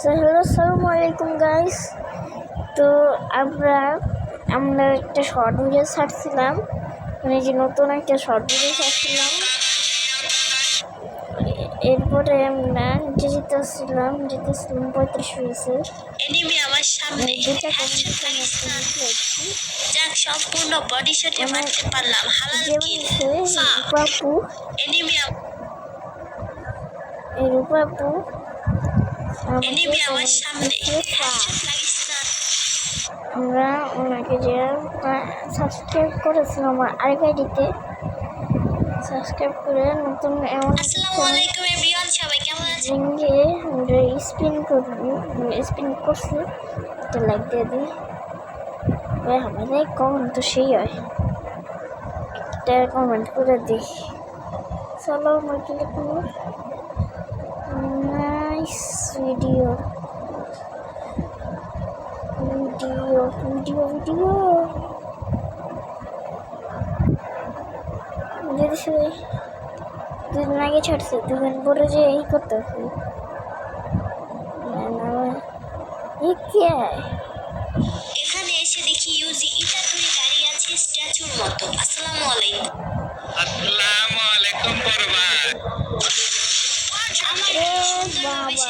So hello, আসসালামু আলাইকুম guys. তো আমরা একটা শর্ট ভিডিও ছাড়ছিলাম, মানে যে নতুন একটা শর্ট ভিডিও ছাড়ছিলাম। এরপরে আমরা জিতেছিলাম 35 হয়েছে। এনিমি আমার সামনে দুটা যাক সম্পূর্ণ বডি শটে মারতে পারলাম। হালাল কিল রূপাপু, এনিমি আমার সামনে আমরা ওনাকে যে সাবস্ক্রাইব করেছিলাম আমার আরেক আইডিতে, সাবস্ক্রাইব করে নতুন এমন আসসালামু আলাইকুম এভরিওয়ান, সবাই কেমন আছেন? রিঙ্গে আমরা স্পিন করছি, একটা লাইক দিয়ে দিই। আমাদের কমেন্ট তো সেই হয়, একটা কমেন্ট করে দিই। চলো আমার কি লিখবো, nice video video video video দিয়েছি। দুদিন আগে ছাড়ছে, দুদিন পরে যে এই করতেছি। এখানে এসে দেখি ইউজি ইটা ধরে দাঁড়িয়ে আছে স্ট্যাচুর মতো। আসসালামু আলাইকুম। আসসালামু আলাইকুম বরবাদ। বাবা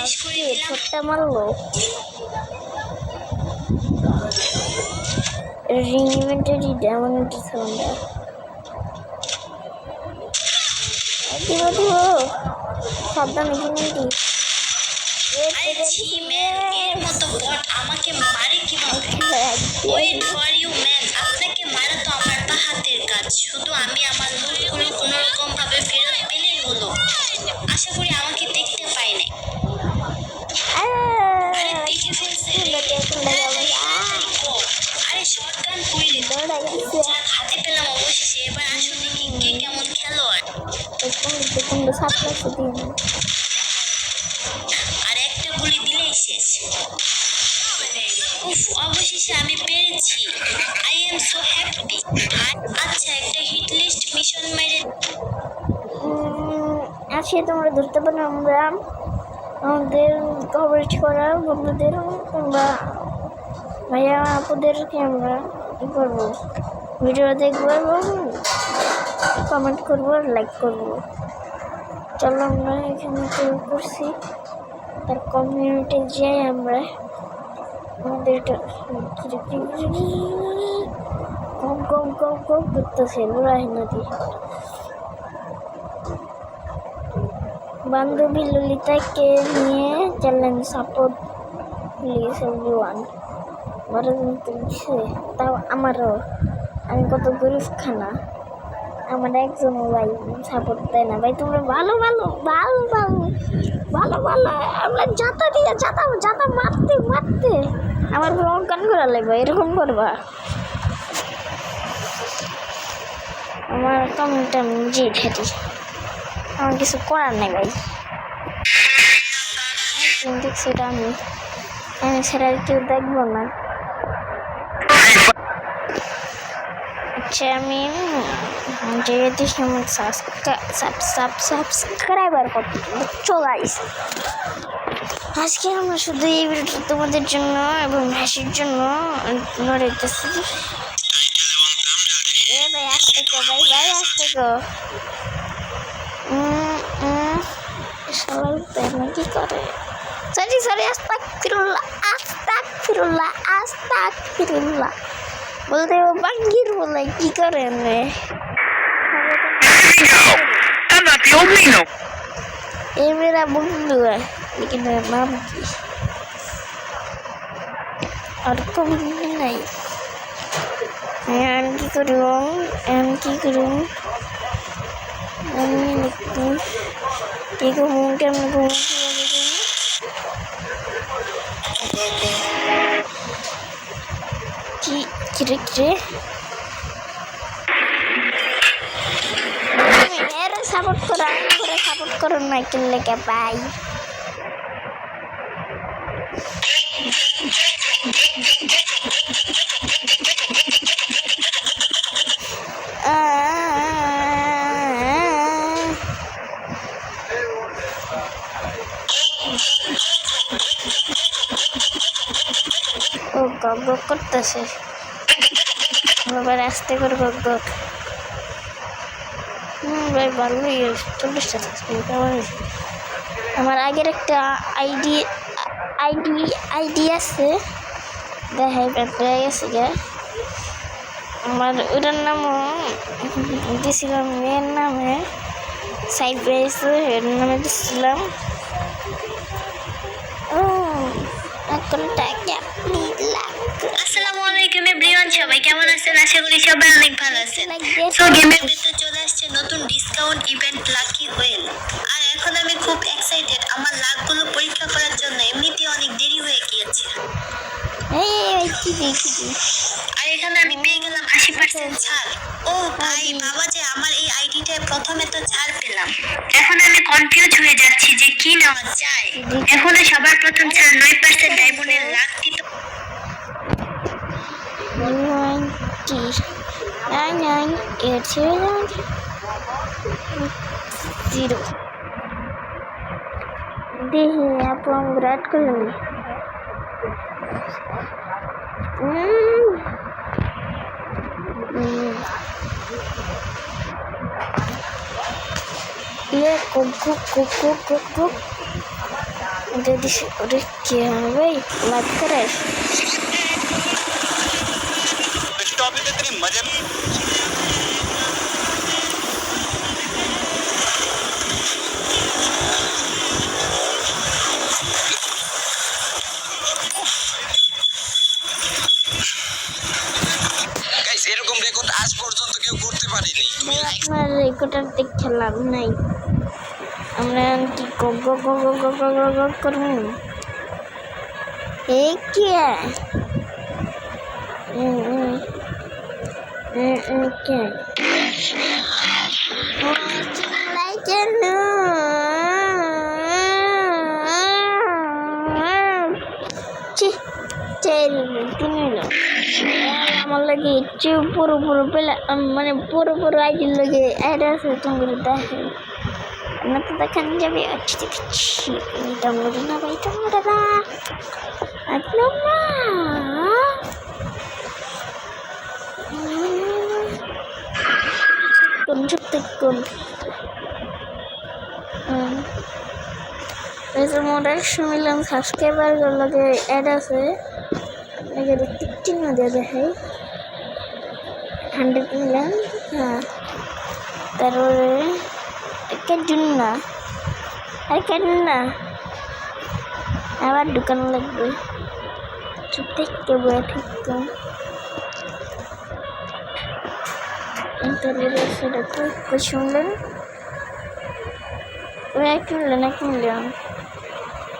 ছোট্টা মারলো। রিং ইভেন্টের এমন একটা সাউন্ড দিব সাবধানে কিনে এর মতো বট আমাকে মারে কিভাবে? ওয়েট ফর ইউ ম্যান, আপনাকে মারা তো আমার পা হাতের কাজ। শুধু আমি আমার লুটগুলো কোনোরকম ভাবে ফেরত পেলেই হলো। আশা করি আমাকে দেখতে পাই নাই। আরে দেখে ফেলছে। আরে শটগান পুড়িয়ে যাক, হাতে পেলাম অবশেষে। এবার আসুন দেখি কে কেমন খেলোয়াড়। আর একটা গুলি দিলেই শেষ। উফ, অবশেষে আমি পেরেছি। I am so happy. আচ্ছা, একটা হিট লিস্ট মিশন মেরে আজকে তোমরা ধরতে পারো, আমরা আমাদের কভারেজ করা বন্ধুদের কিংবা ভাইয়া আপুদেরকে আমরা ই করবো, ভিডিও দেখবো এবং কমেন্ট করবো আর লাইক করবো। চলো আমরা এখানে তৈরি করছি, তার কমিউনিটি যাই আমরা আমাদের এটা কম কম কম কম করতেছে বুড়াই নদী। বান্ধবী ললিতাকে নিয়ে চ্যালেঞ্জ সাপোর্ট প্লিজ এভরিওয়ান। বড় কিন্তু তাও আমারও, আমি কত গরিব খানা, আমার একজনও ভাই সাপোর্ট দেয় না। ভাই তোমরা ভালো ভালো ভালো ভালো ভালো ভালো আমরা যাতা দিয়ে যাতা যাতা মারতে মারতে আমার অজ্ঞান করা লাগবে, এরকম করবা। আমার কমেন্টটা আমি নিজেই ঘেটি, আমার কিছু করার নেই ভাই। দেখছি এটা আমি সেটা কেউ দেখবো না। আচ্ছা আমি যেহেতু সাবস্ক্রাইবার করতে গাইস, আজকে আমরা শুধু এই ভিডিওটা তোমাদের জন্য এবং হাসির জন্য লড়াইতেছি। ভাই আসতে গো, ভাই আসতে গো। সবাই কি করে? সরি আস্তাগফিরুল্লাহ বলতে বাঙ্গির বলে কি করে? ये मेरा बंधु है लेकिन मेरा नाम की और कोई नहीं। मैं की करूँ ठीक हूँ क्या मैं घूम किरे সাপোর্ট করো না কিনলে কে পাই। গক গক করতেছে বাবার আস্তে করে গক গক ভাই ভালোই 40টা সাবস্ক্রাইব কেমন হয়েছে আমার আগের একটা আইডি আছে দেখাই পেয়ে গেছে গা আমার ওটার নামও দিয়েছিলাম মেয়ের নামে সাইড পেয়েছে এর নামে দিয়েছিলাম ও এখন টাকা আসসালামু আলাইকুম এভরিওয়ান, সবাই কেমন আছেন? আশা করি সবাই অনেক ভালো আছেন। সো গেমের ভিতরে চলে আসছে নতুন ডিসকাউন্ট ইভেন্ট লাকি হুইল, আর এখন আমি খুব এক্সাইটেড আমার লাকগুলো পরীক্ষা করার জন্য। এমনিতেই অনেক দেরি হয়ে গিয়েছে। আর এখানে আমি পেয়ে গেলাম 80% ছাড়। ও ভাই বাবা, যে আমার এই আইডিটায় প্রথমে তো ছাড় পেলাম, এখন আমি কনফিউজ হয়ে যাচ্ছি যে কি নেওয়া যায়। এখনো সবার প্রথম ছাড় 9% ডায়মন্ডের লাকটি তো 0 দেখি আপু আমি রাইট করলাম ये कोको कोको कोको दीदी अरे क्या है भाई मत करे इस टॉपिक इतनी मजे গাইস এরকম রেকর্ড আজ পর্যন্ত কেউ করতে পারেনি। আপনার রেকর্ডার দেখে লাভ নাই আমরা কি কোকো কোকো কোকো কোকো করব এই কি কি আমার লাগে ইচ্ছে পুরো পেলে মানে পুরো আইডির লাগে অ্যাড আছে তোমার দেখে না তো দেখান যাবে দেখছি ডাউনলোড না ভাই ডাউনলোড না একদম না কোন সত্যি কোন মোটার মিলিয়ন সাবস্ক্রাইবার লাগে অ্যাড আছে এদের 15 মধ্যে দেখাই 100 মিলিয়ন হ্যাঁ তারপরে কেন না আর কেন না আবার দোকান লাগবে চুপ থেকে বয়ে থাকতাম তারপরে সেটা তো শুনলেন এক মিলিয়ন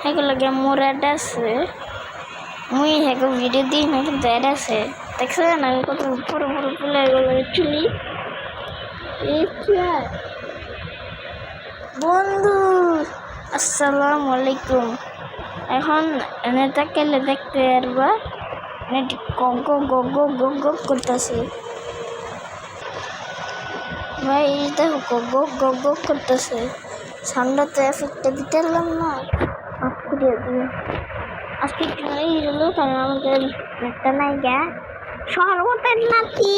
হ্যাঁ লাগে মোর অ্যাড আছে মুই হ্যাঁ ভিডিও দিই না কিন্তু অ্যাড আছে দেখছেন আমি কত পুরো ফুলে গেলো চুলি বন্ধু আসসালামু আলাইকুম এখন নেতা কেলে দেখতে পারবা নেট গগ গগ গগ গগ করতেছে ভাই দেখো গগ গগ গগ করতেছে সামনে তো এফেক্টটা দিতে পারলাম না অফ করে দিই আজকে এই হলো কারণ আমাদের নেটটা নাই গা সর্বতের নাকি